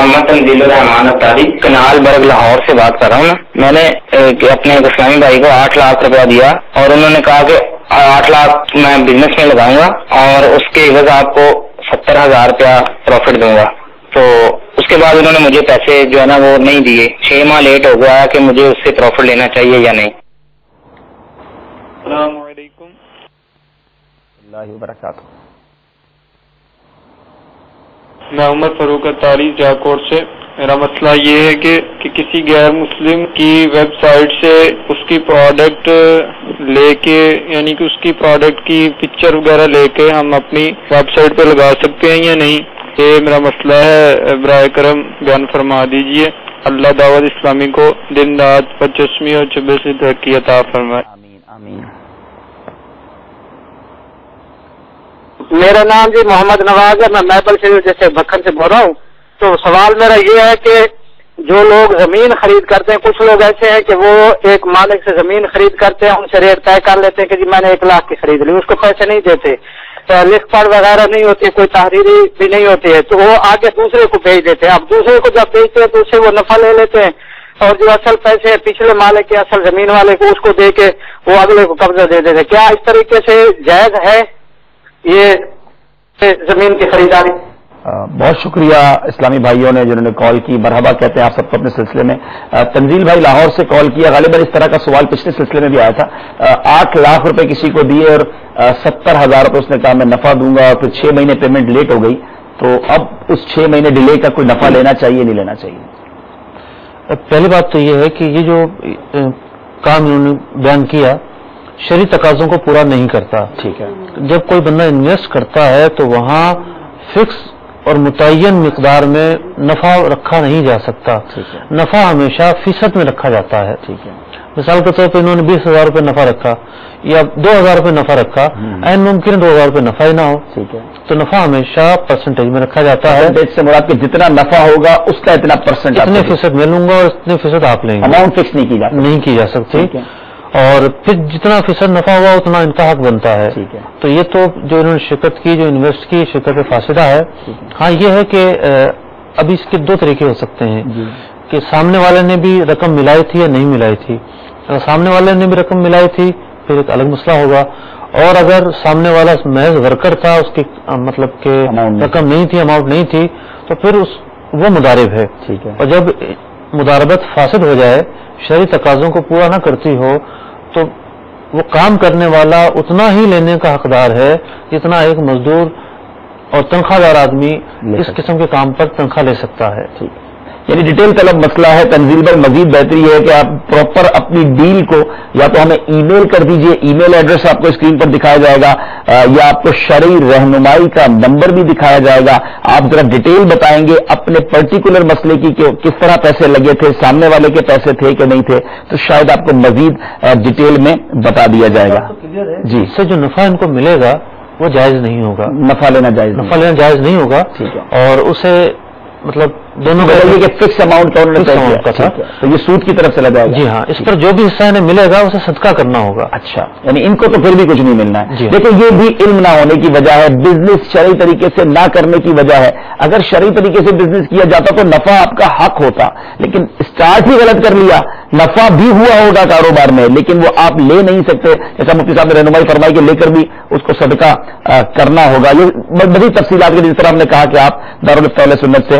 محمد تنزیل الرحمان اتاری کنال برگ لاہور سے بات کر رہا ہوں. میں نے اپنے ایک اسلامی بھائی کو 8 لاکھ روپیہ دیا اور انہوں نے کہا کہ 8 لاکھ میں بزنس میں لگاؤں گا اور اس کے عوض آپ کو 70,000 روپیہ پروفٹ دوں گا. تو اس کے بعد انہوں نے مجھے پیسے جو ہے نا وہ نہیں دیے. 6 ماہ لیٹ ہو گیا کہ مجھے اس سے پروفٹ لینا چاہیے یا نہیں. السلام علیکم اللہ وبرکاتہ. میں عمر فاروق اتاری جاکوٹ سے. میرا مسئلہ یہ ہے کہ کسی غیر مسلم کی ویب سائٹ سے اس کی پروڈکٹ لے کے یعنی کہ اس کی پروڈکٹ کی پکچر وغیرہ لے کے ہم اپنی ویب سائٹ پہ لگا سکتے ہیں یا نہیں؟ یہ میرا مسئلہ ہے، برائے کرم بیان فرما دیجئے. اللہ دعوت اسلامی کو دن رات برچسپی اور جبے سے ترقی عطا فرمائے. آمین آمین. میرا نام جی محمد نواز ہے. میں میپل شریف جیسے بکھن سے بول رہا ہوں. تو سوال میرا یہ ہے کہ جو لوگ زمین خرید کرتے ہیں، کچھ لوگ ایسے ہیں کہ وہ ایک مالک سے زمین خرید کرتے ہیں، ان سے ریٹ طے کر لیتے ہیں کہ جی میں نے 1 لاکھ کی خرید لی، اس کو پیسے نہیں دیتے، لکھ پڑھ وغیرہ نہیں ہوتی، کوئی تحریری بھی نہیں ہوتی ہے، تو وہ آگے دوسرے کو بھیج دیتے ہیں. اب دوسرے کو جب بھیجتے ہیں تو اس سے وہ نفع لے لیتے ہیں اور جو اصل پیسے پچھلے مالک کے اصل زمین والے کو اس کو دے کے وہ اگلے کو قبضہ دے دیتے. کیا اس طریقے سے جائز ہے یہ زمین کی خریداری؟ بہت شکریہ اسلامی بھائیوں نے جنہوں نے کال کی. مرحبا کہتے ہیں آپ سب کو اپنے سلسلے میں. تنزیل بھائی لاہور سے کال کیا. غالباً اس طرح کا سوال پچھلے سلسلے میں بھی آیا تھا. 8 لاکھ روپے کسی کو دیے اور 70,000 روپے اس نے کہا میں نفع دوں گا اور پھر 6 مہینے پیمنٹ لیٹ ہو گئی. تو اب اس 6 مہینے ڈیلے کا کوئی نفع لینا چاہیے نہیں لینا چاہیے؟ پہلی بات تو یہ ہے کہ یہ جو کام انہوں نے بیان کیا شرعی تقاضوں کو پورا نہیں کرتا. ٹھیک ہے. جب کوئی بندہ انویسٹ کرتا ہے تو وہاں فکس اور متعین مقدار میں نفع رکھا نہیں جا سکتا. نفع ہمیشہ فیصد میں رکھا جاتا ہے. ٹھیک ہے. مثال کے طور پہ انہوں نے 20,000 روپے نفع رکھا یا 2,000 روپے نفع رکھا، عین ممکن ہے 2,000 روپے نفع ہی نہ ہو. ٹھیک ہے. تو نفع ہمیشہ پرسنٹیج میں رکھا جاتا ہے. پرسنٹیج سے مراد کہ جتنا نفع ہوگا اس کا اتنا پرسنٹ، اتنے فیصد میں لوں گا اور اتنے فیصد آپ لیں گے. اماؤنٹ فکس نہیں کی جا سکتی. اور پھر جتنا فیصد نفع ہوا اتنا ان کا حق بنتا ہے. تو یہ تو جو انہوں نے شرکت کی، جو انویسٹ کی، شرکت فاسدہ ہے. ہاں یہ ہے کہ ابھی اس کے 2 طریقے ہو سکتے ہیں کہ سامنے والے نے بھی رقم ملائی تھی یا نہیں ملائی تھی. اگر سامنے والے نے بھی رقم ملائی تھی پھر ایک الگ مسئلہ ہوگا، اور اگر سامنے والا محض ورکر تھا، اس کی مطلب کہ رقم نہیں تھی، اماؤنٹ نہیں تھی، تو پھر وہ مضارب ہے. اور جب مضاربت فاسد ہو جائے، شرعی تقاضوں کو پورا نہ کرتی ہو، تو وہ کام کرنے والا اتنا ہی لینے کا حقدار ہے جتنا ایک مزدور اور تنخواہ دار آدمی اس قسم کے کام پر تنخواہ لے سکتا ہے. یعنی ڈیٹیل طلب مسئلہ ہے. تنزیل پر مزید بہتری ہے کہ آپ پراپر اپنی ڈیل کو یا تو ہمیں ای میل کر دیجئے، ای میل ایڈریس آپ کو اسکرین پر دکھایا جائے گا، یا آپ کو شرعی رہنمائی کا نمبر بھی دکھایا جائے گا. آپ ذرا ڈیٹیل بتائیں گے اپنے پرٹیکولر مسئلے کی کہ کس طرح پیسے لگے تھے، سامنے والے کے پیسے تھے کہ نہیں تھے، تو شاید آپ کو مزید ڈیٹیل میں بتا دیا جائے گا. جی، اس سے جو نفع ان کو ملے گا وہ جائز نہیں ہوگا. نفع لینا جائز نہیں ہوگا. اور اسے مطلب دونوں کہ فکس اماؤنٹ کا انہوں نے تھا تو یہ سود کی طرف چلا جائے گا. جی ہاں، اس پر جو بھی حصہ انہیں ملے گا اسے صدقہ کرنا ہوگا. اچھا، یعنی ان کو تو پھر بھی کچھ نہیں ملنا ہے. دیکھو یہ بھی علم نہ ہونے کی وجہ ہے، بزنس شرعی طریقے سے نہ کرنے کی وجہ ہے. اگر شرعی طریقے سے بزنس کیا جاتا تو نفع آپ کا حق ہوتا، لیکن اسٹارٹ ہی غلط کر لیا. نفع بھی ہوا ہوگا کاروبار میں لیکن وہ آپ لے نہیں سکتے. جیسا مفتی صاحب نے رہنمائی فرمائی کہ لے کر بھی اس کو صدقہ کرنا ہوگا. یہ بڑی تفصیلات کے جس طرح ہم نے کہا کہ آپ دارالفتہ سنت سے